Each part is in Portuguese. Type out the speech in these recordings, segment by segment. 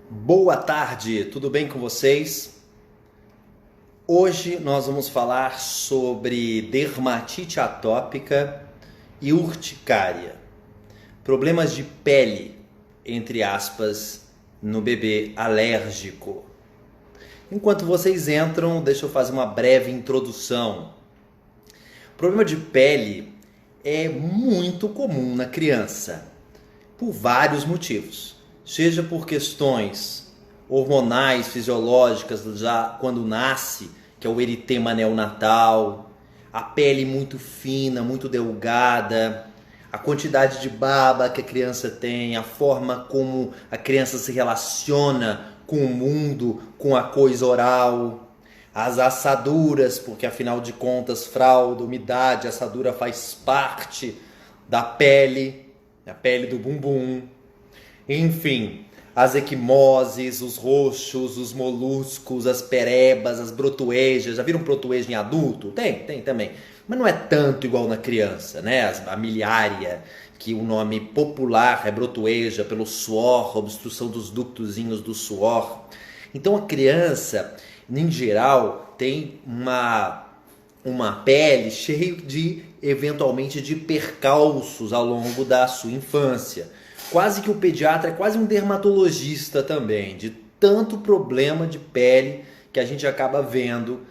Boa tarde, tudo bem com vocês? Hoje nós vamos falar sobre dermatite atópica e urticária, problemas de pele, entre aspas, no bebê alérgico. Enquanto vocês entram, deixa eu fazer uma breve introdução. O problema de pele é muito comum na criança, por vários motivos. Seja por questões hormonais, fisiológicas, já quando nasce, que é o eritema neonatal, a pele muito fina, muito delgada, a quantidade de baba que a criança tem, a forma como a criança se relaciona com o mundo, com a coisa oral, as assaduras, porque afinal de contas, fralda, umidade, assadura faz parte da pele, a pele do bumbum. Enfim, as equimoses, os roxos, os moluscos, as perebas, as brotoejas. Já viram brotoeja em adulto? Tem também. Mas não é tanto igual na criança, né? A miliária, que o nome popular é brotoeja pelo suor, obstrução dos ductozinhos do suor. Então a criança, em geral, tem uma pele cheia de, eventualmente, de percalços ao longo da sua infância. Quase que o pediatra é quase um dermatologista também, de tanto problema de pele que a gente acaba vendo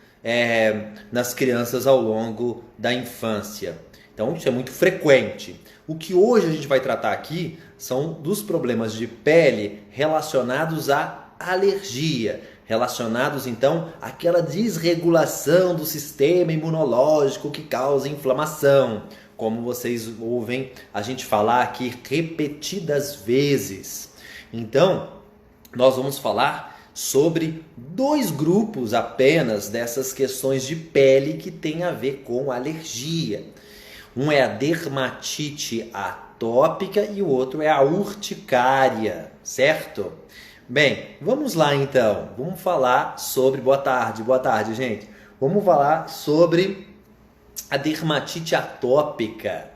nas crianças ao longo da infância. Então isso é muito frequente. O que hoje a gente vai tratar aqui são dos problemas de pele relacionados à alergia, relacionados então àquela desregulação do sistema imunológico que causa inflamação, como vocês ouvem a gente falar aqui repetidas vezes. Então, nós vamos falar sobre dois grupos apenas dessas questões de pele que tem a ver com alergia. Um é a dermatite atópica e o outro é a urticária, certo? Bem, vamos lá então. Vamos falar sobre... Boa tarde, gente. Vamos falar sobre a dermatite atópica,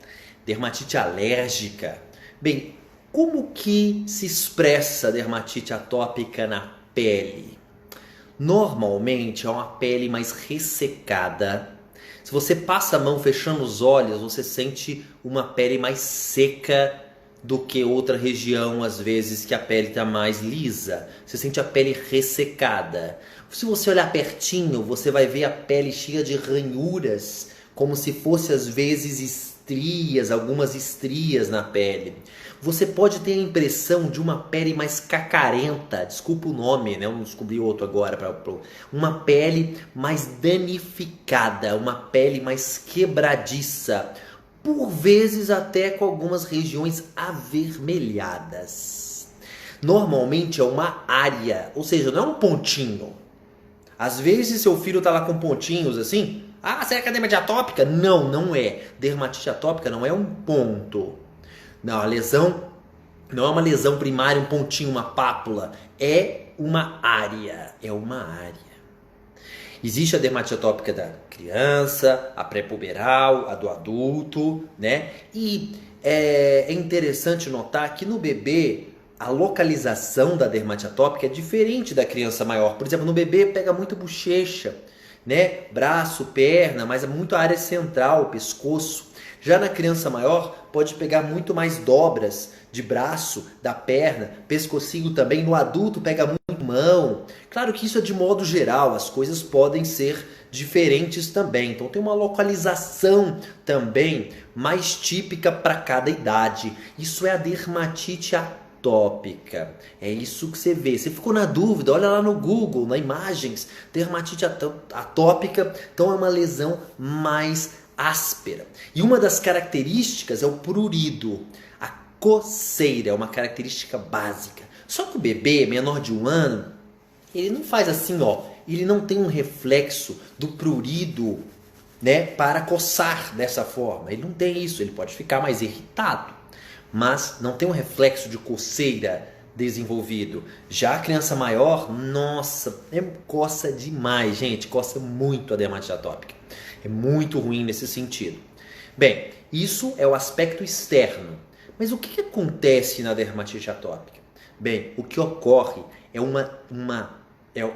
dermatite alérgica. Bem, como que se expressa a dermatite atópica na pele? Normalmente é uma pele mais ressecada. Se você passa a mão fechando os olhos, você sente uma pele mais seca do que outra região, às vezes, que a pele está mais lisa. Você sente a pele ressecada. Se você olhar pertinho, você vai ver a pele cheia de ranhuras, como se fosse às vezes estrias, algumas estrias na pele. Você pode ter a impressão de uma pele mais cacarenta, desculpa o nome, né? Eu não descobri outro agora. Uma pele mais danificada, uma pele mais quebradiça, por vezes até com algumas regiões avermelhadas. Normalmente é uma área, ou seja, não é um pontinho. Às vezes seu filho está lá com pontinhos assim. Ah, será que é dermatite atópica? Não, não é. Dermatite atópica não é um ponto. Não, a lesão não é uma lesão primária, um pontinho, uma pápula. É uma área. É uma área. Existe a dermatite atópica da criança, a pré-puberal, a do adulto, né? E é interessante notar que no bebê a localização da dermatite atópica é diferente da criança maior. Por exemplo, no bebê pega muito bochecha, né? Braço, perna, mas é muito a área central, pescoço. Já na criança maior pode pegar muito mais dobras de braço, da perna, pescocinho também. No adulto pega muito mão. Claro que isso é de modo geral, as coisas podem ser diferentes também. Então tem uma localização também mais típica para cada idade. Isso é a dermatite atópica. É isso que você vê. Você ficou na dúvida, olha lá no Google, na imagens, dermatite atópica. Então é uma lesão mais áspera. E uma das características é o prurido. A coceira é uma característica básica. Só que o bebê menor de 1 ano, ele não faz assim, ó. Ele não tem um reflexo do prurido, né, para coçar dessa forma. Ele não tem isso. Ele pode ficar mais irritado, mas não tem um reflexo de coceira desenvolvido. Já a criança maior, nossa, coça demais, gente. Coça muito a dermatite atópica. É muito ruim nesse sentido. Bem, isso é o aspecto externo. Mas o que acontece na dermatite atópica? Bem, o que ocorre é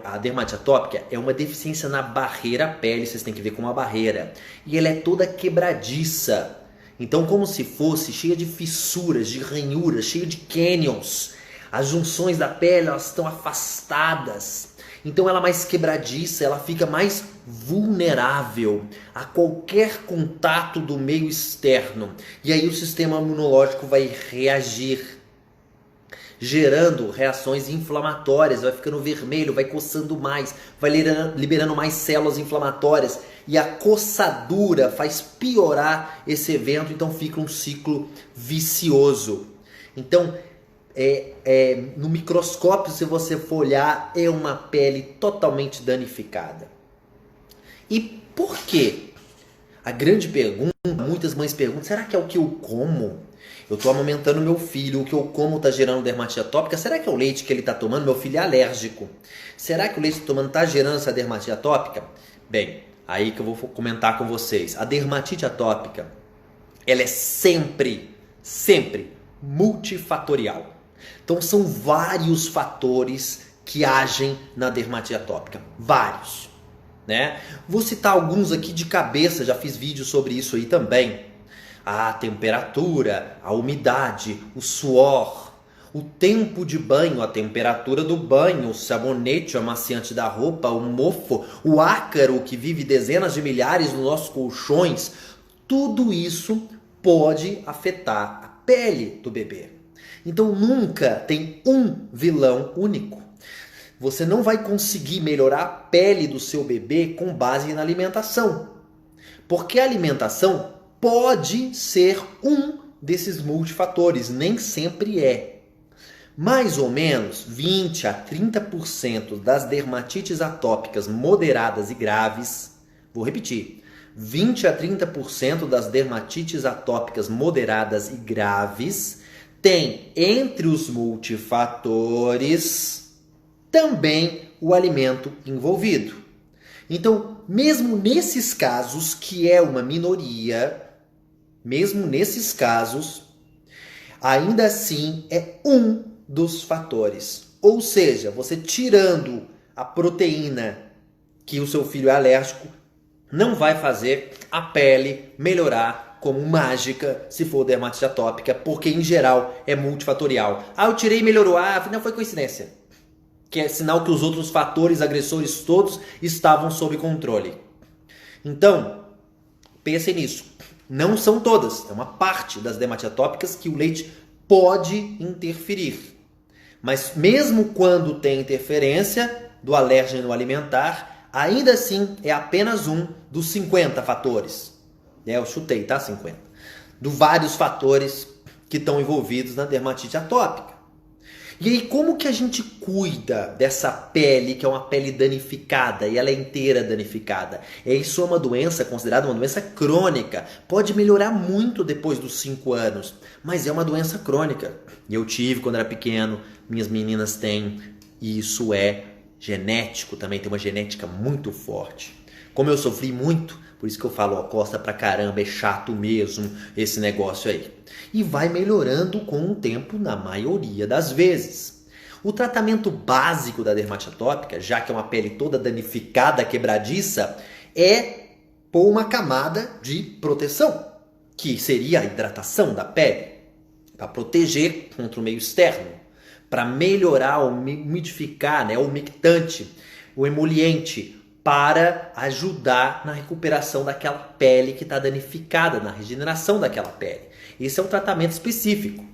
a dermatite atópica é uma deficiência na barreira à pele, vocês têm que ver como uma barreira. E ela é toda quebradiça. Então, como se fosse cheia de fissuras, de ranhuras, cheia de canyons. As junções da pele, elas estão afastadas. Então ela é mais quebradiça, ela fica mais vulnerável a qualquer contato do meio externo. E aí o sistema imunológico vai reagir, gerando reações inflamatórias, vai ficando vermelho, vai coçando mais, vai liberando mais células inflamatórias. E a coçadura faz piorar esse evento, então fica um ciclo vicioso. Então, no microscópio, se você for olhar, é uma pele totalmente danificada. E por quê? A grande pergunta, muitas mães perguntam, será que é o que eu como? Eu estou amamentando meu filho, o que eu como está gerando dermatite atópica? Será que é o leite que ele está tomando? Meu filho é alérgico. Será que o leite que está tomando está gerando essa dermatite atópica? Bem, aí que eu vou comentar com vocês. A dermatite atópica, ela é sempre multifatorial. Então são vários fatores que agem na dermatite atópica. Vários, né? Vou citar alguns aqui de cabeça, já fiz vídeo sobre isso aí também. A temperatura, a umidade, o suor, o tempo de banho, a temperatura do banho, o sabonete, o amaciante da roupa, o mofo, o ácaro que vive dezenas de milhares nos nossos colchões. Tudo isso pode afetar a pele do bebê. Então nunca tem um vilão único. Você não vai conseguir melhorar a pele do seu bebê com base na alimentação. Porque a alimentação pode ser um desses multifatores, nem sempre é. Mais ou menos 20 a 30% das dermatites atópicas moderadas e graves, vou repetir, 20 a 30% das dermatites atópicas moderadas e graves tem entre os multifatores também o alimento envolvido. Então, mesmo nesses casos, que é uma minoria, mesmo nesses casos, ainda assim é um dos fatores. Ou seja, você tirando a proteína que o seu filho é alérgico, não vai fazer a pele melhorar como mágica se for dermatite atópica, porque em geral é multifatorial. Ah, eu tirei e melhorou. Ah, não foi coincidência. Que é sinal que os outros fatores agressores todos estavam sob controle. Então, pensem nisso. Não são todas, é uma parte das dermatites atópicas que o leite pode interferir. Mas mesmo quando tem interferência do alérgeno alimentar, ainda assim é apenas um dos 50 fatores. Eu chutei, tá? 50. De vários fatores que estão envolvidos na dermatite atópica. E aí, como que a gente cuida dessa pele, que é uma pele danificada, e ela é inteira danificada? Isso é uma doença considerada uma doença crônica. Pode melhorar muito depois dos 5 anos, mas é uma doença crônica. E eu tive quando era pequeno, minhas meninas têm, e isso é genético também, tem uma genética muito forte. Como eu sofri muito, por isso que eu falo, ó, costa pra caramba, é chato mesmo esse negócio aí. E vai melhorando com o tempo na maioria das vezes. O tratamento básico da dermatite atópica, já que é uma pele toda danificada, quebradiça, é pôr uma camada de proteção, que seria a hidratação da pele, para proteger contra o meio externo, para melhorar, umidificar, né, o umectante, o emoliente, para ajudar na recuperação daquela pele que está danificada, na regeneração daquela pele. Esse é um tratamento específico,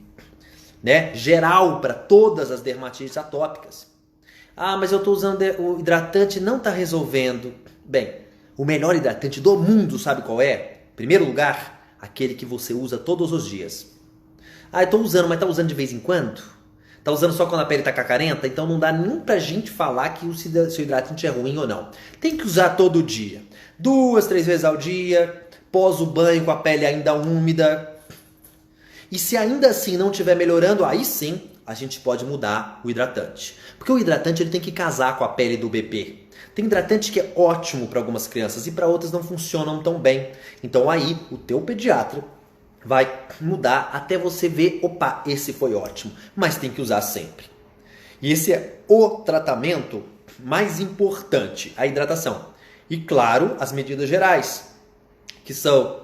né? Geral para todas as dermatites atópicas. Ah, mas eu estou usando o hidratante e não está resolvendo. Bem, o melhor hidratante do mundo, sabe qual é? Em primeiro lugar, aquele que você usa todos os dias. Ah, eu estou usando, mas está usando de vez em quando? Tá usando só quando a pele tá cacarenta? Então não dá nem pra gente falar que o seu hidratante é ruim ou não. Tem que usar todo dia. 2, 3 vezes ao dia, pós o banho com a pele ainda úmida. E se ainda assim não estiver melhorando, aí sim a gente pode mudar o hidratante. Porque o hidratante ele tem que casar com a pele do bebê. Tem hidratante que é ótimo para algumas crianças e para outras não funcionam tão bem. Então aí o teu pediatra vai mudar até você ver, opa, esse foi ótimo, mas tem que usar sempre. E esse é o tratamento mais importante, a hidratação. E claro, as medidas gerais, que são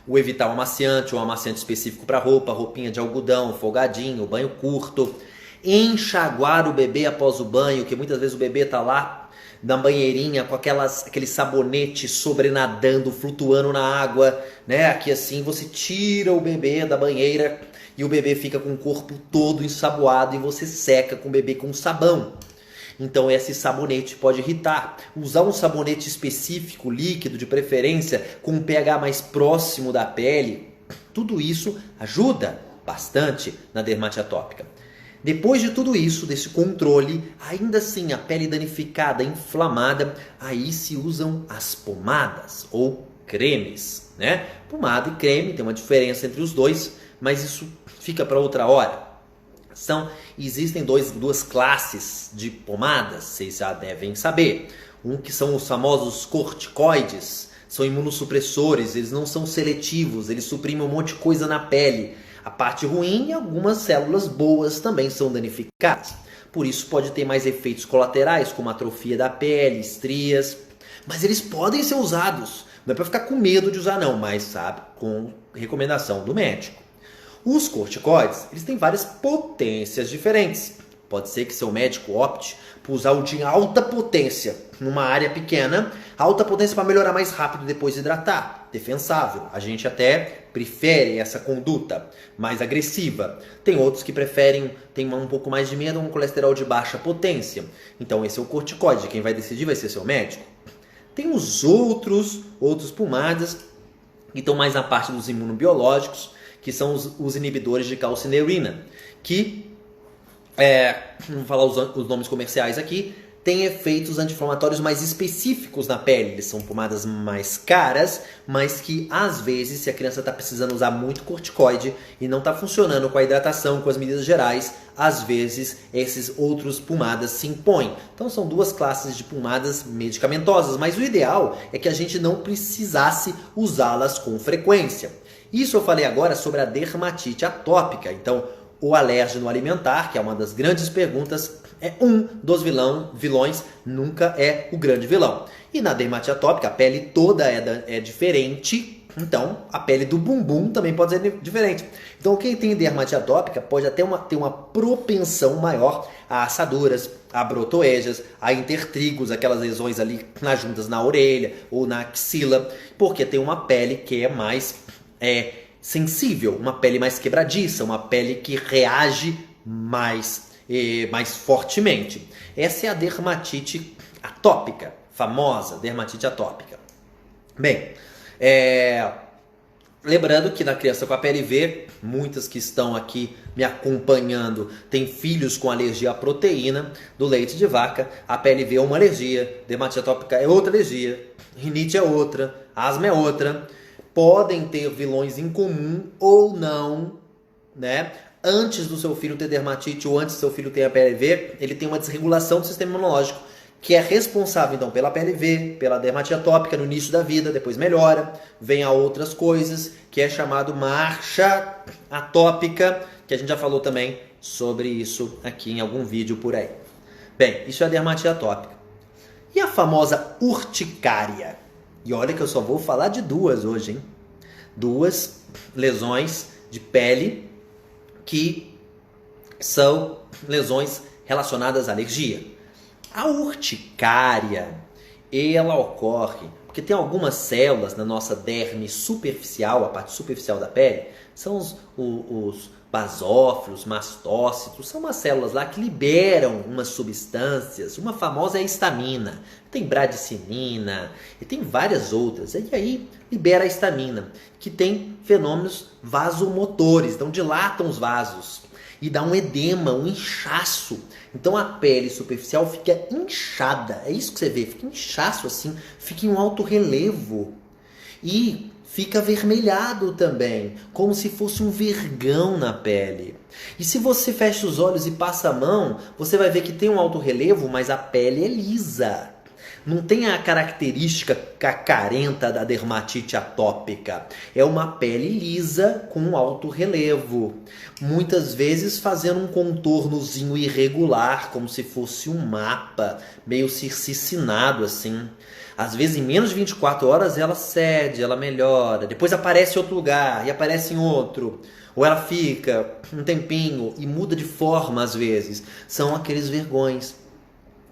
o evitar o amaciante, ou um amaciante específico para roupa, roupinha de algodão, folgadinho, banho curto, enxaguar o bebê após o banho, que muitas vezes o bebê está lá na banheirinha com aquele sabonete sobrenadando, flutuando na água, né? Aqui assim você tira o bebê da banheira e o bebê fica com o corpo todo ensaboado e você seca com o bebê com sabão. Então esse sabonete pode irritar. Usar um sabonete específico, líquido de preferência, com um pH mais próximo da pele, tudo isso ajuda bastante na dermatite atópica. Depois de tudo isso, desse controle, ainda assim a pele danificada, inflamada, aí se usam as pomadas ou cremes, né? Pomada e creme, tem uma diferença entre os dois, mas isso fica para outra hora. Existem duas classes de pomadas, vocês já devem saber. Um que são os famosos corticoides, são imunossupressores, eles não são seletivos, eles suprimem um monte de coisa na pele. A parte ruim e algumas células boas também são danificadas. Por isso pode ter mais efeitos colaterais, como atrofia da pele, estrias. Mas eles podem ser usados. Não é para ficar com medo de usar não, mas sabe, com recomendação do médico. Os corticoides, eles têm várias potências diferentes. Pode ser que seu médico opte por usar o de alta potência numa área pequena, alta potência para melhorar mais rápido e depois hidratar. Defensável. A gente até prefere essa conduta mais agressiva. Tem outros que preferem, tem um pouco mais de medo, um colesterol de baixa potência. Então esse é o corticoide. Quem vai decidir vai ser seu médico. Tem os outros pomadas que estão mais na parte dos imunobiológicos, que são os inibidores de calcineurina, que, vamos falar os nomes comerciais aqui, tem efeitos anti-inflamatórios mais específicos na pele. Eles são pomadas mais caras, mas que às vezes, se a criança está precisando usar muito corticoide e não está funcionando com a hidratação, com as medidas gerais, às vezes esses outros pomadas se impõem. Então são duas classes de pomadas medicamentosas, mas o ideal é que a gente não precisasse usá-las com frequência. Isso eu falei agora sobre a dermatite atópica. Então, o alérgeno alimentar, que é uma das grandes perguntas, é um dos vilões, nunca é o grande vilão. E na dermatite atópica, a pele toda é diferente, então a pele do bumbum também pode ser diferente. Então, quem tem dermatite atópica pode até ter uma propensão maior a assaduras, a brotoejas, a intertrigos, aquelas lesões ali nas juntas na orelha ou na axila, porque tem uma pele que é mais sensível, uma pele mais quebradiça, uma pele que reage mais fortemente. Essa é a dermatite atópica, famosa dermatite atópica. Bem, lembrando que na criança com a PLV, muitas que estão aqui me acompanhando têm filhos com alergia à proteína do leite de vaca. A PLV é uma alergia, dermatite atópica é outra alergia, rinite é outra, asma é outra. Podem ter vilões em comum ou não, né? Antes do seu filho ter dermatite ou antes do seu filho ter a PLV, ele tem uma desregulação do sistema imunológico, que é responsável então pela PLV, pela dermatite atópica no início da vida, depois melhora, vem a outras coisas, que é chamado marcha atópica, que a gente já falou também sobre isso aqui em algum vídeo por aí. Bem, isso é a dermatite atópica. E a famosa urticária? E olha que eu só vou falar de duas hoje, hein? Duas lesões de pele que são lesões relacionadas à alergia. A urticária, ela ocorre porque tem algumas células na nossa derme superficial, a parte superficial da pele, são os basófilos, mastócitos, são umas células lá que liberam umas substâncias, uma famosa é a histamina, tem bradicinina e tem várias outras, e aí libera a histamina, que tem fenômenos vasomotores, então dilatam os vasos e dá um edema, um inchaço. Então a pele superficial fica inchada, é isso que você vê, fica inchaço assim, fica em um alto relevo e fica avermelhado também, como se fosse um vergão na pele. E se você fecha os olhos e passa a mão, você vai ver que tem um alto relevo, mas a pele é lisa. Não tem a característica cacarenta da dermatite atópica. É uma pele lisa com alto relevo. Muitas vezes fazendo um contornozinho irregular, como se fosse um mapa, meio circinado assim. Às vezes em menos de 24 horas ela cede, ela melhora. Depois aparece em outro lugar e aparece em outro. Ou ela fica um tempinho e muda de forma às vezes. São aqueles vergões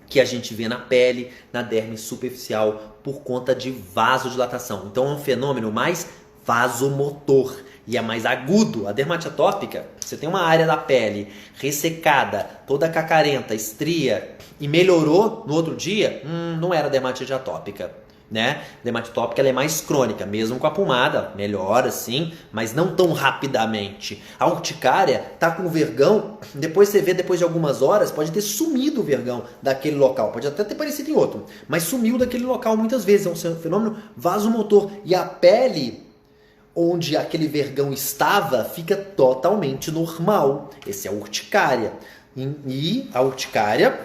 que a gente vê na pele, na derme superficial, por conta de vasodilatação. Então é um fenômeno mais vasomotor e é mais agudo. A dermatite atópica, você tem uma área da pele ressecada, toda cacarenta, estria, e melhorou no outro dia, não era dermatite atópica. Né? A dermatite atópica ela é mais crônica, mesmo com a pomada, melhora sim, mas não tão rapidamente. A urticária tá com o vergão, depois você vê, depois de algumas horas, pode ter sumido o vergão daquele local, pode até ter aparecido em outro, mas sumiu daquele local muitas vezes, é um fenômeno vasomotor. E a pele onde aquele vergão estava fica totalmente normal. Esse é a urticária. E a urticária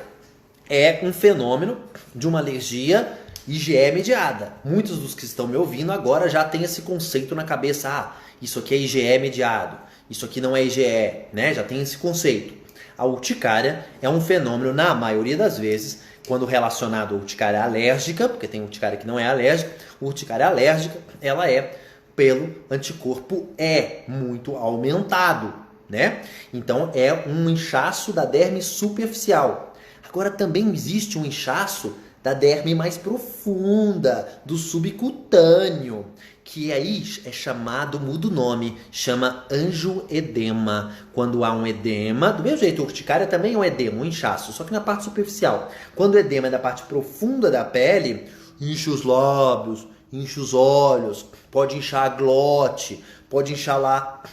é um fenômeno de uma alergia IgE mediada. Muitos dos que estão me ouvindo agora já têm esse conceito na cabeça. Ah, isso aqui é IgE mediado, isso aqui não é IgE, né? Já tem esse conceito. A urticária é um fenômeno, na maioria das vezes, quando relacionado à urticária alérgica, porque tem urticária que não é alérgica, urticária alérgica, ela é pelo anticorpo E muito aumentado, né? Então é um inchaço da derme superficial. Agora também existe um inchaço da derme mais profunda, do subcutâneo, que aí é chamado, muda o nome, chama angioedema. Quando há um edema, do mesmo jeito, a urticária também é um edema, um inchaço, só que na parte superficial. Quando o edema é da parte profunda da pele, incha os lábios, incha os olhos, pode inchar a glote, pode inchar lá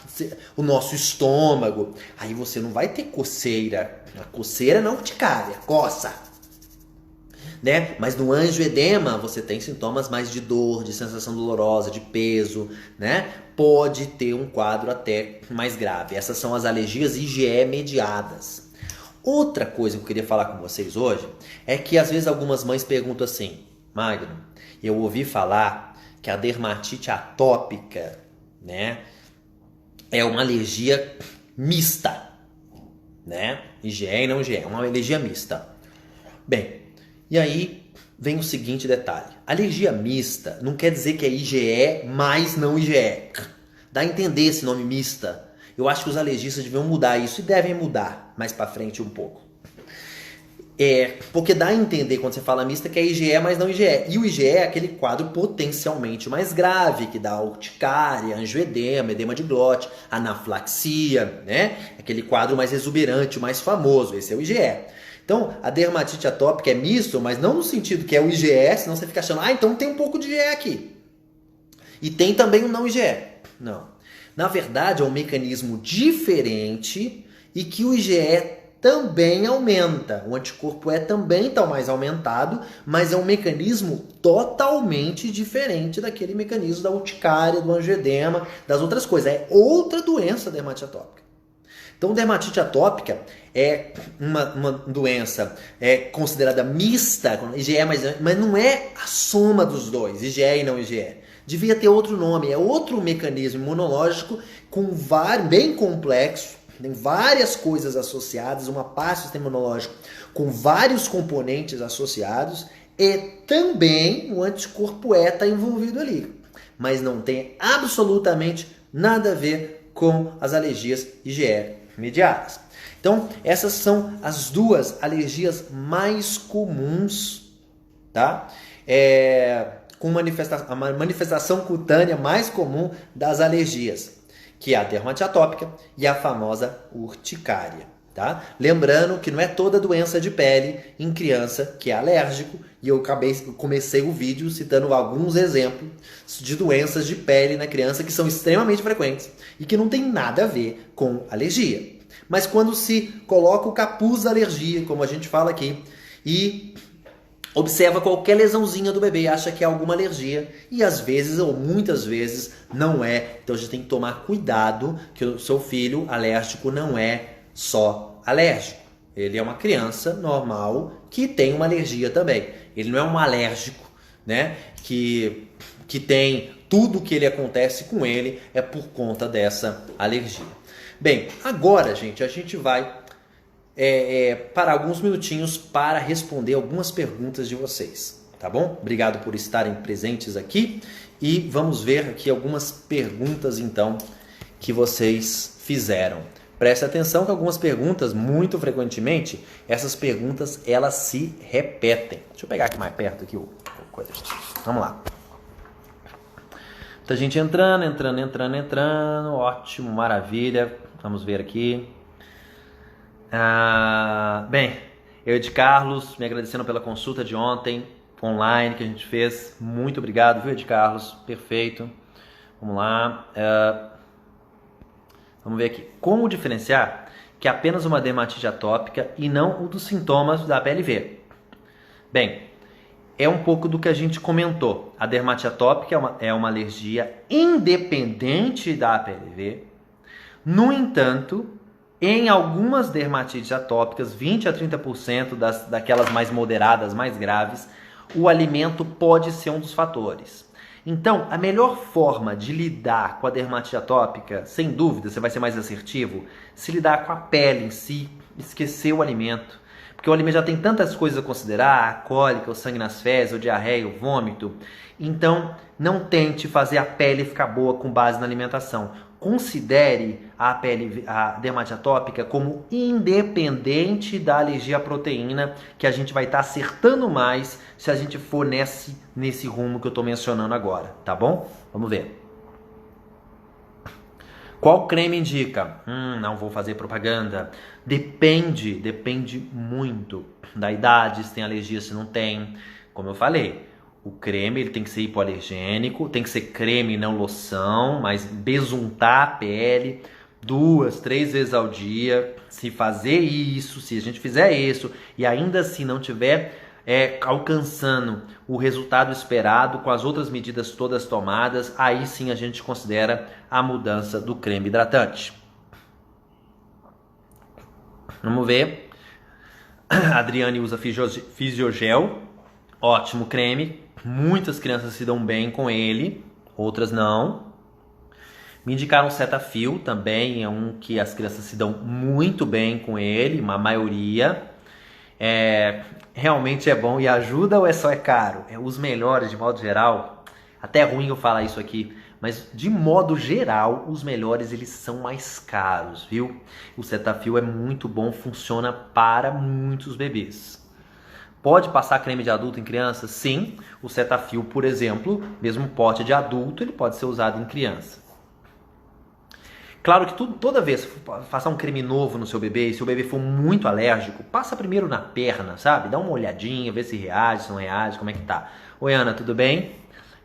o nosso estômago. Aí você não vai ter coceira. A coceira não é urticária, coça. Né? Mas no angioedema você tem sintomas mais de dor, de sensação dolorosa, de peso, né? Pode ter um quadro até mais grave. Essas são as alergias IgE mediadas. Outra coisa que eu queria falar com vocês hoje é que às vezes algumas mães perguntam assim: Magno, eu ouvi falar que a dermatite atópica, né, é uma alergia mista, né? IgE e não IgE, é uma alergia mista. Bem, e aí vem o seguinte detalhe. Alergia mista não quer dizer que é IgE mais não IgE. Dá a entender esse nome mista. Eu acho que os alergistas deviam mudar isso e devem mudar mais pra frente um pouco. Porque dá a entender quando você fala mista que é IgE mais não IgE. E o IgE é aquele quadro potencialmente mais grave, que dá urticária, angioedema, edema de glote, anaflaxia, né? Aquele quadro mais exuberante, mais famoso. Esse é o IgE. Então, a dermatite atópica é misto, mas não no sentido que é o IgE, senão você fica achando, então tem um pouco de IgE aqui. E tem também o não IgE. Não. Na verdade, é um mecanismo diferente e que o IgE também aumenta. O anticorpo E também está mais aumentado, mas é um mecanismo totalmente diferente daquele mecanismo da urticária, do angioedema, das outras coisas. É outra doença a dermatite atópica. Então, dermatite atópica é uma doença considerada mista, IgE, mas não é a soma dos dois, IgE e não IgE. Devia ter outro nome, é outro mecanismo imunológico bem complexo, tem várias coisas associadas, uma parte do sistema imunológico com vários componentes associados e também o anticorpo E está envolvido ali. Mas não tem absolutamente nada a ver com as alergias IgE mediadas. Então, essas são as duas alergias mais comuns, tá? Com a manifestação cutânea mais comum das alergias, que é a dermatite atópica e a famosa urticária, tá? Lembrando que não é toda doença de pele em criança que é alérgico, e eu comecei o vídeo citando alguns exemplos de doenças de pele na criança que são extremamente frequentes e que não tem nada a ver com alergia. Mas quando se coloca o capuz da alergia, como a gente fala aqui, e observa qualquer lesãozinha do bebê, acha que é alguma alergia, e às vezes, ou muitas vezes, não é. Então a gente tem que tomar cuidado que o seu filho alérgico não é só alérgico, Ele é uma criança normal que tem uma alergia também. Ele não é um alérgico, né? Que tem tudo que ele acontece com ele é por conta dessa alergia. Bem, agora, gente, a gente vai parar alguns minutinhos para responder algumas perguntas de vocês, tá bom? Obrigado por estarem presentes aqui e vamos ver aqui algumas perguntas, então, que vocês fizeram. Preste atenção que algumas perguntas, muito frequentemente, essas perguntas, elas se repetem. Deixa eu pegar aqui mais perto aqui o coisa. Vamos lá. Muita gente entrando. Ótimo, maravilha. Vamos ver aqui. Bem, eu e de Carlos, me agradecendo pela consulta de ontem, online, que a gente fez. Muito obrigado, viu, de Carlos? Perfeito. Vamos lá. Vamos ver aqui. Como diferenciar que é apenas uma dermatite atópica e não um dos sintomas da PLV? Bem, é um pouco do que a gente comentou. A dermatite atópica é uma alergia independente da PLV. No entanto, em algumas dermatites atópicas, 20 a 30% daquelas mais moderadas, mais graves, o alimento pode ser um dos fatores. Então, a melhor forma de lidar com a dermatite atópica, sem dúvida, você vai ser mais assertivo, se lidar com a pele em si, esquecer o alimento. Porque o alimento já tem tantas coisas a considerar, a cólica, o sangue nas fezes, o diarreia, o vômito. Então, não tente fazer a pele ficar boa com base na alimentação. Considere a dermatite atópica como independente da alergia à proteína, que a gente vai estar acertando mais se a gente for nesse rumo que eu estou mencionando agora, tá bom? Vamos ver. Qual creme indica? Não vou fazer propaganda. Depende muito da idade, se tem alergia, se não tem. Como eu falei, o creme ele tem que ser hipoalergênico, tem que ser creme, não loção, mas besuntar a pele 2, 3 vezes ao dia. Se fazer isso, se a gente fizer isso e ainda assim não tiver alcançando o resultado esperado com as outras medidas todas tomadas, aí sim a gente considera a mudança do creme hidratante. Vamos ver. A Adriane usa Fisiogel, ótimo creme. Muitas crianças se dão bem com ele, outras não. Me indicaram Cetaphil, também é um que as crianças se dão muito bem com ele, uma maioria. Realmente é bom e ajuda ou só caro? Os melhores, de modo geral, até é ruim eu falar isso aqui, mas de modo geral, os melhores eles são mais caros, viu? O Cetaphil é muito bom, funciona para muitos bebês. Pode passar creme de adulto em criança? Sim. O Cetaphil, por exemplo, mesmo pote de adulto, ele pode ser usado em criança. Claro que toda vez que passar um creme novo no seu bebê, e se o bebê for muito alérgico, passa primeiro na perna, sabe? Dá uma olhadinha, vê se reage, se não reage, como é que tá. Oi, Ana, tudo bem?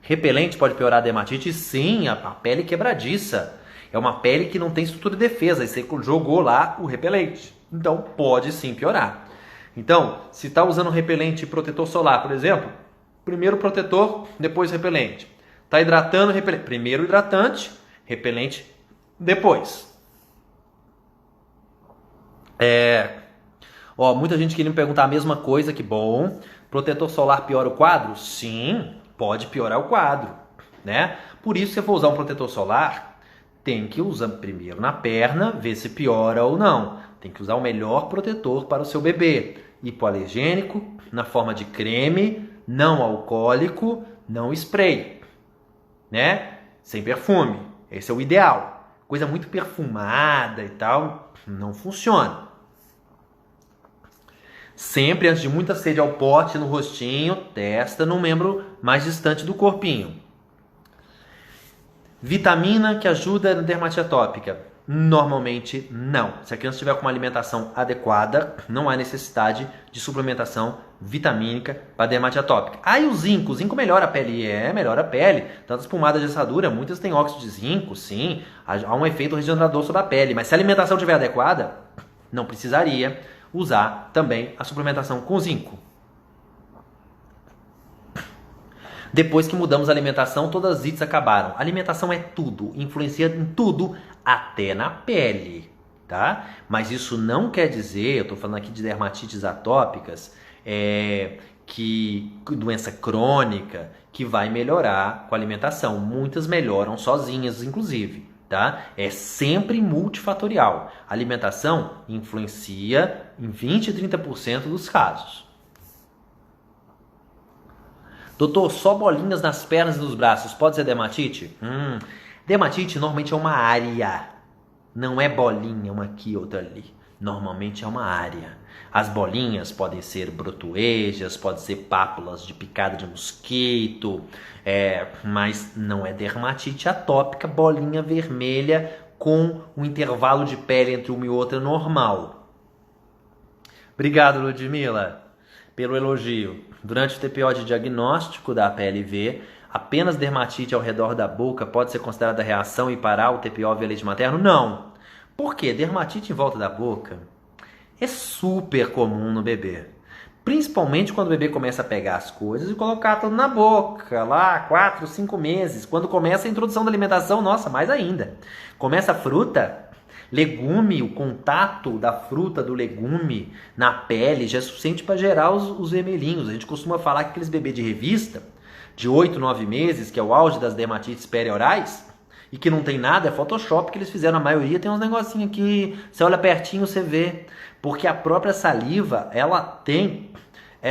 Repelente pode piorar a dermatite? Sim, a pele quebradiça. É uma pele que não tem estrutura de defesa, e você jogou lá o repelente. Então, pode sim piorar. Então, se está usando repelente e protetor solar, por exemplo, primeiro protetor, depois repelente. Está hidratando, repelente. Primeiro hidratante, repelente, depois. Muita gente queria me perguntar a mesma coisa, que bom. Protetor solar piora o quadro? Sim, pode piorar o quadro, né? Por isso, se você for usar um protetor solar, tem que usar primeiro na perna, ver se piora ou não. Tem que usar o melhor protetor para o seu bebê. Hipoalergênico, na forma de creme, não alcoólico, não spray, né? Sem perfume. Esse é o ideal. Coisa muito perfumada e tal, não funciona. Sempre antes de muita sede ao pote no rostinho, testa no membro mais distante do corpinho. Vitamina que ajuda na dermatite atópica? Normalmente não. Se a criança estiver com uma alimentação adequada, não há necessidade de suplementação vitamínica para dermatite atópica. O zinco melhora a pele? Melhora a pele. Tantas pomadas de assadura, muitas têm óxido de zinco, sim. Há um efeito regenerador sobre a pele. Mas se a alimentação estiver adequada, não precisaria usar também a suplementação com zinco. Depois que mudamos a alimentação, todas as ites acabaram. A alimentação é tudo, influencia em tudo, até na pele. tá? Mas isso não quer dizer, eu estou falando aqui de dermatites atópicas, que doença crônica, que vai melhorar com a alimentação. Muitas melhoram sozinhas, inclusive, tá? É sempre multifatorial. A alimentação influencia em 20 e 30% dos casos. Doutor, só bolinhas nas pernas e nos braços pode ser dermatite? Dermatite normalmente é uma área. Não é bolinha, uma aqui, outra ali. Normalmente é uma área. As bolinhas podem ser brotoejas, podem ser pápulas de picada de mosquito, mas não é dermatite atópica, bolinha vermelha com um intervalo de pele entre uma e outra normal. Obrigado, Ludmila, pelo elogio. Durante o TPO de diagnóstico da PLV, apenas dermatite ao redor da boca pode ser considerada reação e parar o TPO via leite materno? Não. Por quê? Dermatite em volta da boca é super comum no bebê. Principalmente quando o bebê começa a pegar as coisas e colocar tudo na boca, lá 4, 5 meses. Quando começa a introdução da alimentação, nossa, mais ainda. Começa a fruta, legume, o contato da fruta, do legume na pele já é suficiente para gerar os vermelhinhos. A gente costuma falar que aqueles bebês de revista, de 8, 9 meses, que é o auge das dermatites periorais, e que não tem nada, é Photoshop que eles fizeram, a maioria tem uns negocinhos aqui, você olha pertinho, você vê, porque a própria saliva, ela tem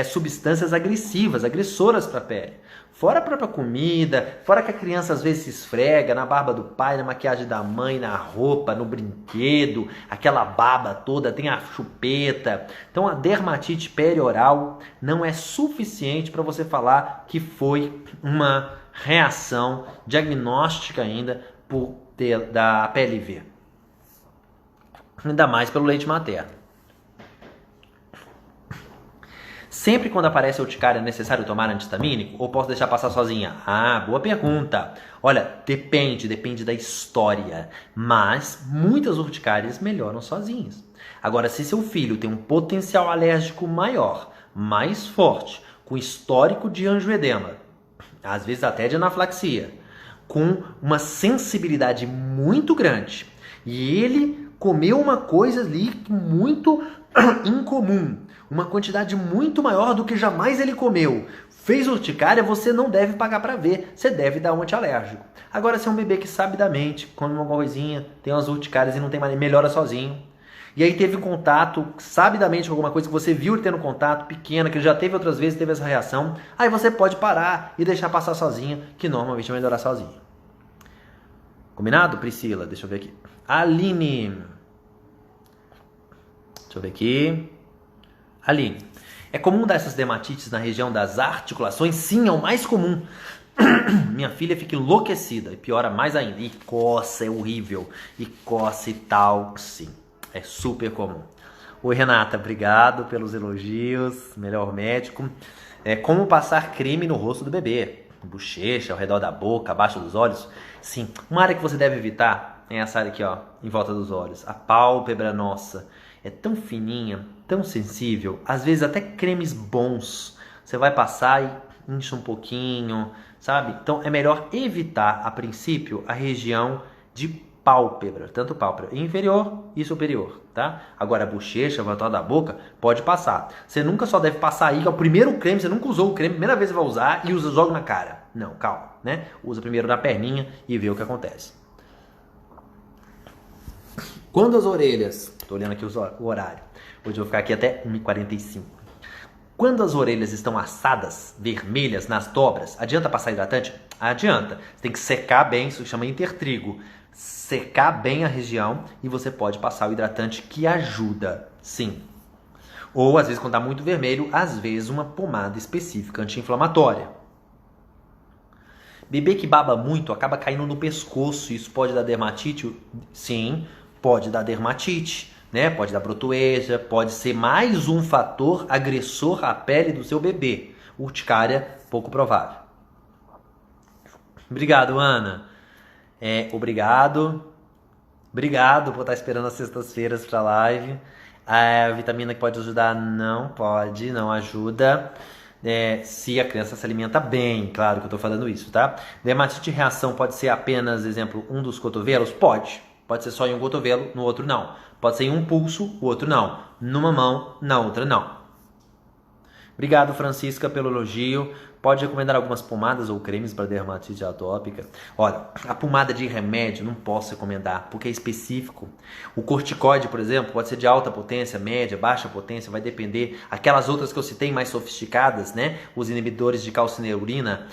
substâncias agressivas, agressoras para a pele. Fora a própria comida, fora que a criança às vezes se esfrega na barba do pai, na maquiagem da mãe, na roupa, no brinquedo, aquela baba toda, tem a chupeta. Então a dermatite perioral não é suficiente para você falar que foi uma reação diagnóstica ainda da PLV. Ainda mais pelo leite materno. Sempre quando aparece a urticária é necessário tomar antihistamínico ou posso deixar passar sozinha? Boa pergunta. Olha, depende da história, mas muitas urticárias melhoram sozinhas. Agora, se seu filho tem um potencial alérgico maior, mais forte, com histórico de angioedema, às vezes até de anafilaxia, com uma sensibilidade muito grande, e ele comeu uma coisa ali muito incomum, uma quantidade muito maior do que jamais ele comeu, fez urticária, você não deve pagar para ver, você deve dar um antialérgico. Agora, se é um bebê que sabidamente come uma coisinha, tem umas urticárias e não tem mais, melhora sozinho, e aí teve contato sabidamente com alguma coisa que você viu ele tendo contato, pequena, que ele já teve outras vezes, teve essa reação, aí você pode parar e deixar passar sozinha, que normalmente vai melhorar sozinho. Combinado, Priscila? Deixa eu ver aqui. Aline. Deixa eu ver aqui. Aline. É comum dar essas dermatites na região das articulações? Sim, é o mais comum. Minha filha fica enlouquecida e piora mais ainda. E coça, é horrível. E coça e tal, sim. É super comum. Oi, Renata, obrigado pelos elogios. Melhor médico. Como passar creme no rosto do bebê? Bochecha, ao redor da boca, abaixo dos olhos? Sim. Uma área que você deve evitar é essa área aqui, ó, em volta dos olhos. A pálpebra nossa é tão fininha, tão sensível. Às vezes até cremes bons você vai passar e incha um pouquinho, sabe? Então é melhor evitar, a princípio, a região de pálpebra, tanto pálpebra inferior e superior, tá? Agora a bochecha, a volta da boca, pode passar. Você nunca só deve passar aí, que é o primeiro creme, você nunca usou o creme, primeira vez você vai usar e usa logo na cara. Não, calma, né? Usa primeiro na perninha e vê o que acontece. Quando as orelhas, tô olhando aqui o horário, hoje eu vou ficar aqui até 1h45. Quando as orelhas estão assadas, vermelhas, nas dobras, adianta passar hidratante? Adianta. Você tem que secar bem, isso chama intertrigo. Secar bem a região e você pode passar o hidratante que ajuda, sim. Ou, às vezes, quando está muito vermelho, às vezes uma pomada específica anti-inflamatória. Bebê que baba muito acaba caindo no pescoço, isso pode dar dermatite? Sim, pode dar dermatite, né? Pode dar brotoeja, pode ser mais um fator agressor à pele do seu bebê. Urticária, pouco provável. Obrigado, Ana. Obrigado por estar esperando as sextas-feiras para a live. A vitamina que pode ajudar não pode, não ajuda. Se a criança se alimenta bem, claro que eu estou falando isso, tá? Dermatite reação pode ser apenas, exemplo, um dos cotovelos? Pode. Pode ser só em um cotovelo, no outro não. Pode ser em um pulso, o outro não. Numa mão, na outra não. Obrigado, Francisca, pelo elogio. Pode recomendar algumas pomadas ou cremes para dermatite atópica? Olha, a pomada de remédio não posso recomendar, porque é específico. O corticoide, por exemplo, pode ser de alta potência, média, baixa potência, vai depender. Aquelas outras que eu citei mais sofisticadas, né? Os inibidores de calcineurina,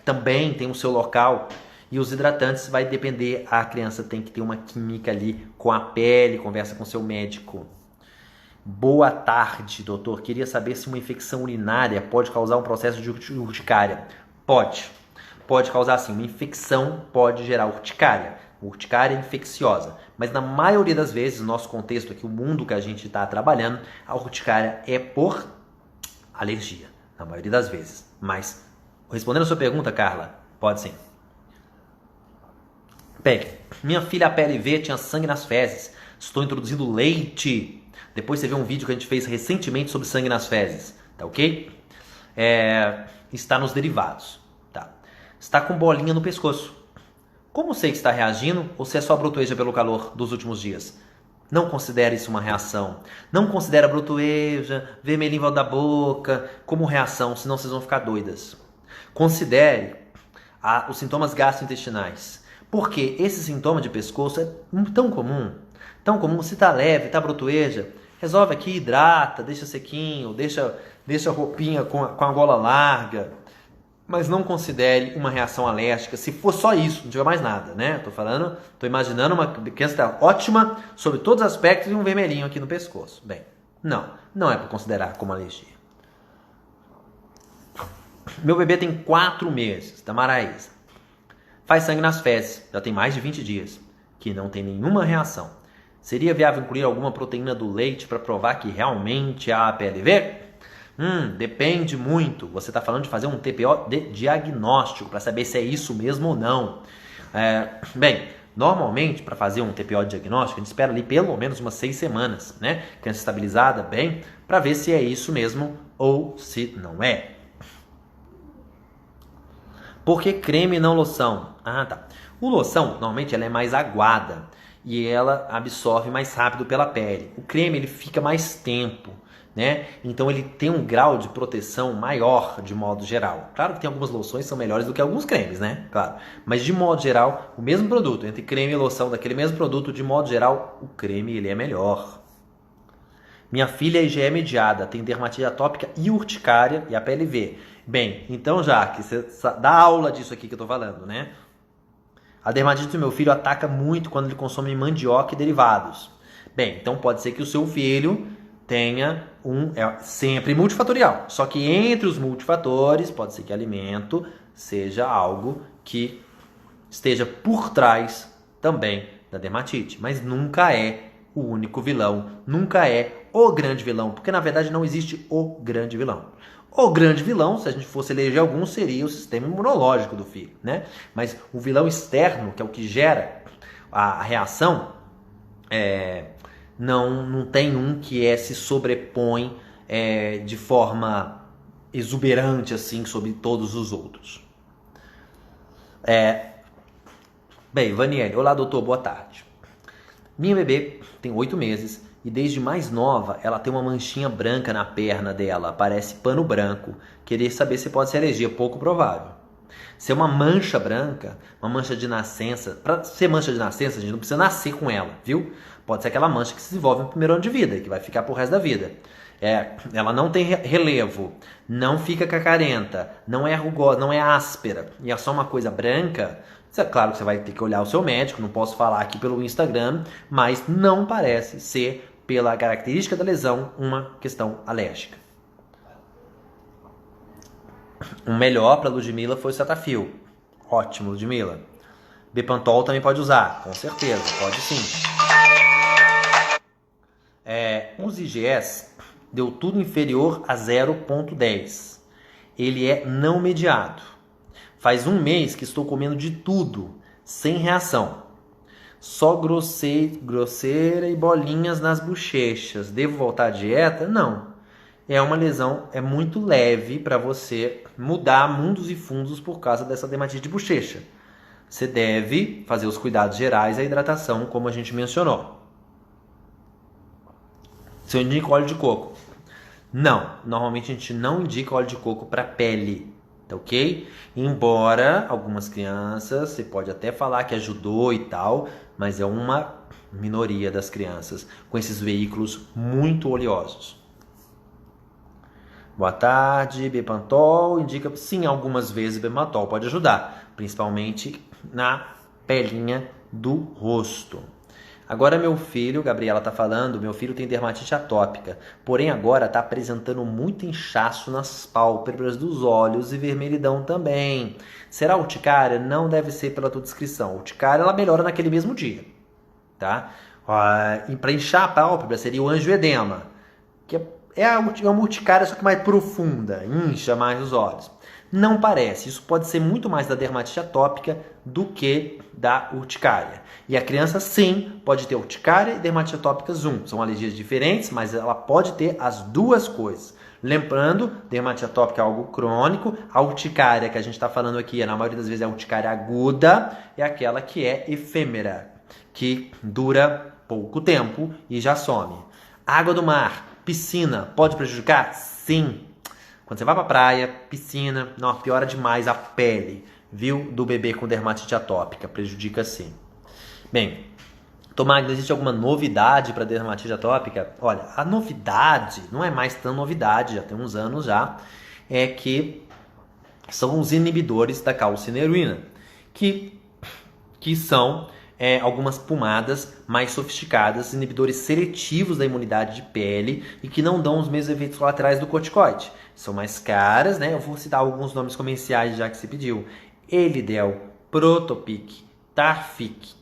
também tem o seu local. E os hidratantes vai depender, a criança tem que ter uma química ali com a pele, conversa com seu médico. Boa tarde, doutor. Queria saber se uma infecção urinária pode causar um processo de urticária. Pode. Pode causar sim. Uma infecção pode gerar urticária. Urticária infecciosa. Mas na maioria das vezes, no nosso contexto aqui, o mundo que a gente está trabalhando, a urticária é por alergia. Na maioria das vezes. Mas, respondendo a sua pergunta, Carla, pode sim. Bem, minha filha PLV tinha sangue nas fezes. Estou introduzindo leite. Depois você vê um vídeo que a gente fez recentemente sobre sangue nas fezes. Tá ok? Está nos derivados. Tá? Está com bolinha no pescoço. Como sei que está reagindo ou se é só brotoeja pelo calor dos últimos dias? Não considere isso uma reação. Não considere a brotoeja, vermelhinho em volta da boca como reação, senão vocês vão ficar doidas. Considere os sintomas gastrointestinais. Porque esse sintoma de pescoço é tão comum. Tão comum, se tá leve, tá brotoeja, resolve aqui, hidrata, deixa sequinho, deixa a roupinha com a gola larga. Mas não considere uma reação alérgica, se for só isso, não tiver mais nada, né? Tô imaginando uma criança tá ótima sobre todos os aspectos e um vermelhinho aqui no pescoço. Bem, não é para considerar como alergia. Meu bebê tem 4 meses, da Maraísa. Faz sangue nas fezes, já tem mais de 20 dias, que não tem nenhuma reação. Seria viável incluir alguma proteína do leite para provar que realmente há PLV? Depende muito. Você está falando de fazer um TPO de diagnóstico para saber se é isso mesmo ou não. Bem, normalmente para fazer um TPO de diagnóstico a gente espera ali pelo menos umas 6 semanas, né? Criança estabilizada, bem, para ver se é isso mesmo ou se não é. Por que creme e não loção? Tá. O loção, normalmente, ela é mais aguada e ela absorve mais rápido pela pele. O creme, ele fica mais tempo, né? Então, ele tem um grau de proteção maior, de modo geral. Claro que tem algumas loções que são melhores do que alguns cremes, né? Claro. Mas, de modo geral, o mesmo produto, entre creme e loção daquele mesmo produto, de modo geral, o creme, ele é melhor. Minha filha é IgE mediada, tem dermatite atópica e urticária e a PLV. Bem, então já que você dá aula disso aqui que eu tô falando, né? A dermatite do meu filho ataca muito quando ele consome mandioca e derivados. Bem, então pode ser que o seu filho tenha sempre multifatorial. Só que entre os multifatores, pode ser que alimento seja algo que esteja por trás também da dermatite. Mas nunca é o único vilão, nunca é o grande vilão, porque na verdade não existe o grande vilão. O grande vilão, se a gente fosse eleger algum, seria o sistema imunológico do filho, né? Mas o vilão externo, que é o que gera a reação, não tem um que se sobrepõe de forma exuberante assim sobre todos os outros. Bem, Vaniele, olá doutor, boa tarde. Minha bebê tem 8 meses e desde mais nova ela tem uma manchinha branca na perna dela, parece pano branco. Queria saber se pode ser alergia, pouco provável. Se é uma mancha branca, uma mancha de nascença, para ser mancha de nascença a gente não precisa nascer com ela, viu? Pode ser aquela mancha que se desenvolve no primeiro ano de vida e que vai ficar pro resto da vida. Ela não tem relevo, não fica cacarenta, não é rugosa, não é áspera e é só uma coisa branca. Claro que você vai ter que olhar o seu médico, não posso falar aqui pelo Instagram, mas não parece ser, pela característica da lesão, uma questão alérgica. O melhor para Ludmilla foi o Cetaphil. Ótimo, Ludmilla. Bepantol também pode usar, com certeza, pode sim. Os IgS deu tudo inferior a 0,10. Ele é não mediado. Faz 1 mês que estou comendo de tudo, sem reação. Só grosseira e bolinhas nas bochechas. Devo voltar à dieta? Não. É uma lesão, é muito leve para você mudar mundos e fundos por causa dessa dermatite de bochecha. você deve fazer os cuidados gerais, a hidratação, como a gente mencionou. Se eu indico óleo de coco? Não, normalmente a gente não indica óleo de coco para pele, tá ok? Embora algumas crianças, você pode até falar que ajudou e tal, mas é uma minoria das crianças com esses veículos muito oleosos. Boa tarde, Bepantol indica, sim, algumas vezes Bepantol pode ajudar, principalmente na pelinha do rosto. Agora meu filho, Gabriela está falando, meu filho tem dermatite atópica, porém agora está apresentando muito inchaço nas pálpebras dos olhos e vermelhidão também. Será urticária? Não deve ser pela tua descrição. Urticária ela melhora naquele mesmo dia, tá? E para inchar a pálpebra seria o angioedema, que é uma urticária só que mais profunda, incha mais os olhos. Não parece, isso pode ser muito mais da dermatite atópica do que da urticária. E a criança sim pode ter urticária e dermatite atópica zoom. São alergias diferentes, mas ela pode ter as duas coisas. Lembrando, dermatite atópica é algo crônico, a urticária que a gente está falando aqui, na maioria das vezes é a urticária aguda, é aquela que é efêmera, que dura pouco tempo e já some. Água do mar, piscina, pode prejudicar? Sim. Quando você vai pra praia, piscina, não, piora demais a pele, viu? Do bebê com dermatite atópica, prejudica sim. Bem, Tomás, existe alguma novidade para dermatite atópica? Olha, a novidade, não é mais tão novidade, já tem uns anos já, é que são os inibidores da calcineurina, que são algumas pomadas mais sofisticadas, inibidores seletivos da imunidade de pele e que não dão os mesmos efeitos colaterais do corticoide. São mais caras, né? Eu vou citar alguns nomes comerciais já que se pediu. Elidel, Protopic, Tarfic.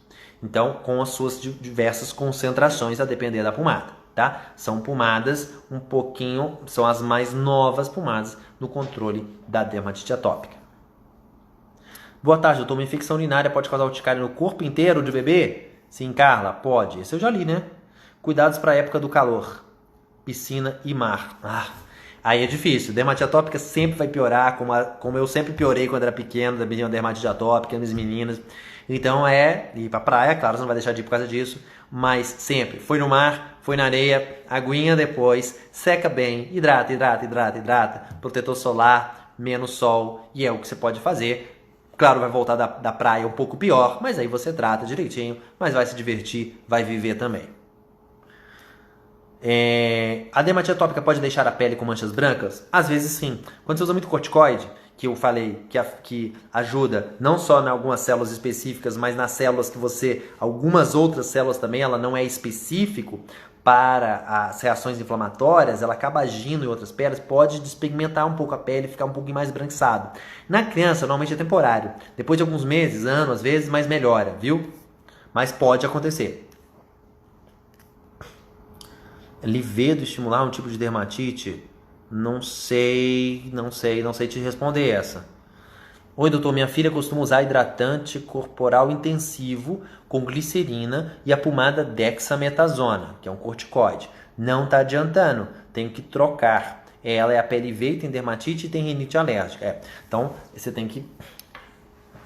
Então, com as suas diversas concentrações a depender da pomada, tá? São pomadas um pouquinho, são as mais novas pomadas no controle da dermatite atópica. Boa tarde, doutor. Uma infecção urinária pode causar urticária no corpo inteiro de bebê? Sim, Carla, pode. Esse eu já li, né? Cuidados para a época do calor. Piscina e mar. Aí é difícil. Dermatite atópica sempre vai piorar, como eu sempre piorei quando era pequeno, da dermatite atópica, nas meninas. Então ir pra praia, claro, você não vai deixar de ir por causa disso, mas sempre. Foi no mar, foi na areia, aguinha depois, seca bem, hidrata. Protetor solar, menos sol, e é o que você pode fazer. Claro, vai voltar da praia um pouco pior, mas aí você trata direitinho, mas vai se divertir, vai viver também. A dermatite atópica pode deixar a pele com manchas brancas? Às vezes sim. Quando você usa muito corticoide, que eu falei que ajuda não só em algumas células específicas, mas nas células algumas outras células também, ela não é específico para as reações inflamatórias, ela acaba agindo em outras peles, pode despigmentar um pouco a pele, ficar um pouquinho mais branquiçado. Na criança, normalmente é temporário. Depois de alguns meses, anos, às vezes, mas melhora, viu? Mas pode acontecer. Livedo estimular um tipo de dermatite? Não sei te responder essa. Oi, doutor, minha filha costuma usar hidratante corporal intensivo com glicerina e a pomada dexametasona, que é um corticoide. Não está adiantando, tenho que trocar. Ela é a PLV, tem dermatite e tem rinite alérgica. Então, você tem que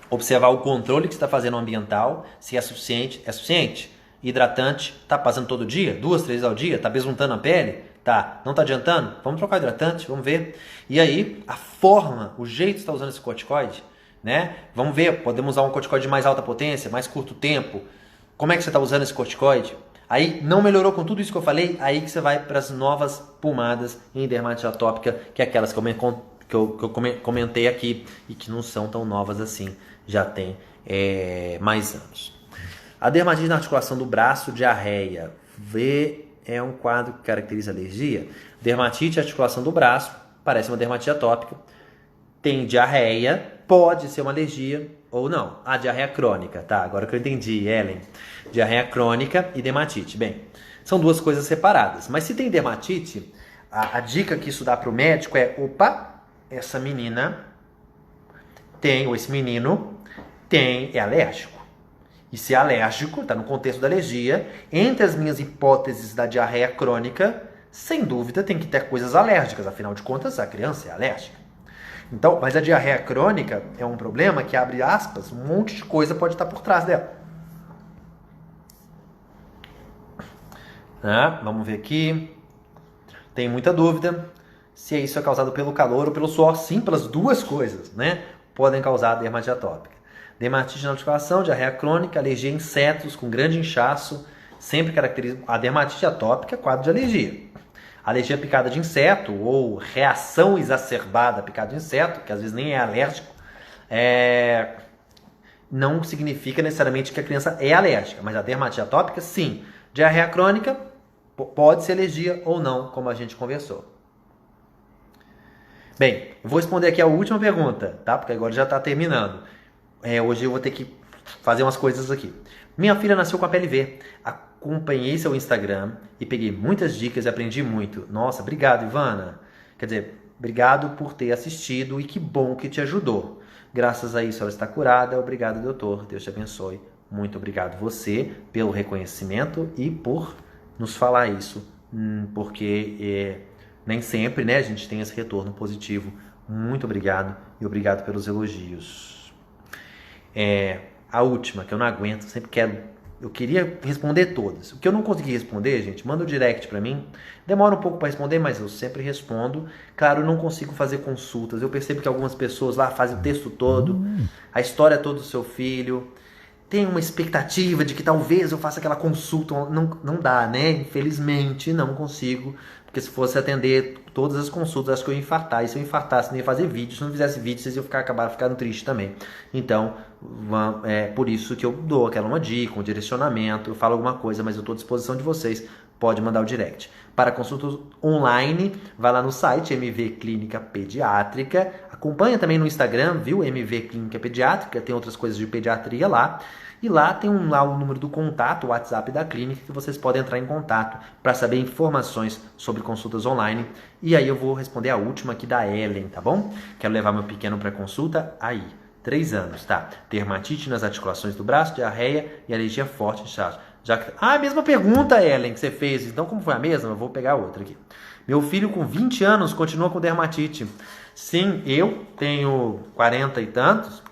observar o controle que você está fazendo ambiental, se é suficiente. É suficiente? Hidratante, tá passando todo dia? 2, 3 vezes ao dia? Tá besuntando a pele? Tá, não tá adiantando? Vamos trocar o hidratante, vamos ver. E aí, a forma, o jeito que você está usando esse corticoide, né? Vamos ver, podemos usar um corticoide de mais alta potência, mais curto tempo. Como é que você está usando esse corticoide? Aí, não melhorou com tudo isso que eu falei, aí que você vai para as novas pomadas em dermatite atópica, que é aquelas que eu comentei aqui e que não são tão novas assim, já tem mais anos. A dermatite na articulação do braço, diarreia, é um quadro que caracteriza a alergia. Dermatite articulação do braço, parece uma dermatite atópica. Tem diarreia, pode ser uma alergia ou não. A diarreia crônica, tá? Agora que eu entendi, Ellen. Diarreia crônica e dermatite. Bem, são duas coisas separadas. Mas se tem dermatite, a dica que isso dá para o médico é: opa, essa menina ou esse menino é alérgico. E se é alérgico, está no contexto da alergia, entre as minhas hipóteses da diarreia crônica, sem dúvida tem que ter coisas alérgicas, afinal de contas a criança é alérgica. Então, mas a diarreia crônica é um problema que abre aspas, um monte de coisa pode estar por trás dela. Vamos ver aqui. Tem muita dúvida se isso é causado pelo calor ou pelo suor. Sim, pelas duas coisas, né? Podem causar dermatite atópica. Dermatite na articulação, diarreia crônica, alergia a insetos com grande inchaço, sempre caracteriza a dermatite atópica, quadro de alergia. Alergia à picada de inseto ou reação exacerbada à picada de inseto, que às vezes nem é alérgico, não significa necessariamente que a criança é alérgica, mas a dermatite atópica, sim. Diarreia crônica pode ser alergia ou não, como a gente conversou. Bem, eu vou responder aqui a última pergunta, tá? Porque agora já está terminando. Hoje eu vou ter que fazer umas coisas aqui. Minha filha nasceu com a pele V. Acompanhei seu Instagram e peguei muitas dicas e aprendi muito. Nossa, obrigado, Ivana. Quer dizer, obrigado por ter assistido e que bom que te ajudou. Graças a isso ela está curada. Obrigado, doutor. Deus te abençoe. Muito obrigado você pelo reconhecimento e por nos falar isso. Porque nem sempre, né, a gente tem esse retorno positivo. Muito obrigado e obrigado pelos elogios. A última, que eu não aguento, eu queria responder todas. O que eu não consegui responder, gente, manda o direct pra mim. Demora um pouco para responder, mas eu sempre respondo. Claro, eu não consigo fazer consultas. Eu percebo que algumas pessoas lá fazem o texto todo, a história toda do seu filho. Tem uma expectativa de que talvez eu faça aquela consulta. Não dá, né? Infelizmente, não consigo. Porque se fosse atender todas as consultas, acho que eu ia infartar. E se eu infartasse, não ia fazer vídeo. Se não fizesse vídeo, vocês iam acabar ficando tristes também. Então, é por isso que eu dou uma dica, um direcionamento. Eu falo alguma coisa, mas eu estou à disposição de vocês. Pode mandar o direct. Para consultas online, vai lá no site MV Clínica Pediátrica. Acompanha também no Instagram, viu? MV Clínica Pediátrica. Tem outras coisas de pediatria lá. E lá tem lá o número do contato, o WhatsApp da clínica, que vocês podem entrar em contato para saber informações sobre consultas online. E aí eu vou responder a última aqui da Ellen, tá bom? Quero levar meu pequeno para consulta aí. 3 anos, tá? Dermatite nas articulações do braço, diarreia e alergia forte de chato. A mesma pergunta, Ellen, que você fez. Então, como foi a mesma, eu vou pegar outra aqui. Meu filho com 20 anos continua com dermatite. Sim, eu tenho 40 e tantos.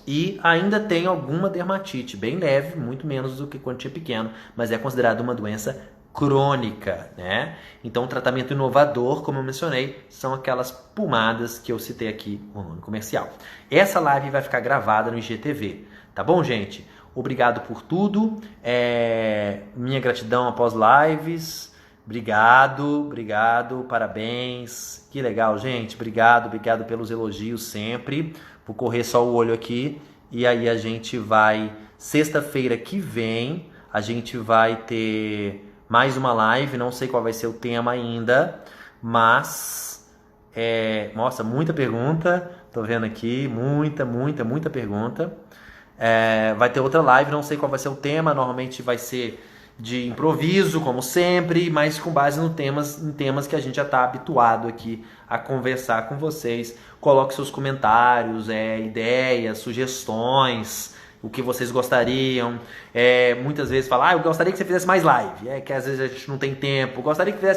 E ainda tem alguma dermatite, bem leve, muito menos do que quando tinha pequeno, mas é considerada uma doença crônica, né? Então, o tratamento inovador, como eu mencionei, são aquelas pomadas que eu citei aqui no nome comercial. Essa live vai ficar gravada no IGTV, tá bom, gente? Obrigado por tudo, minha gratidão após lives, obrigado, parabéns, que legal, gente, obrigado pelos elogios sempre. Vou correr só o olho aqui e aí a gente vai, sexta-feira que vem, a gente vai ter mais uma live, não sei qual vai ser o tema ainda, mas, nossa, muita pergunta, tô vendo aqui, muita pergunta. Vai ter outra live, não sei qual vai ser o tema, normalmente vai ser de improviso, como sempre, mas com base em temas que a gente já está habituado aqui a conversar com vocês. Coloque seus comentários, ideias, sugestões, o que vocês gostariam. Muitas vezes falam, eu gostaria que você fizesse mais live, que às vezes a gente não tem tempo, gostaria que fizesse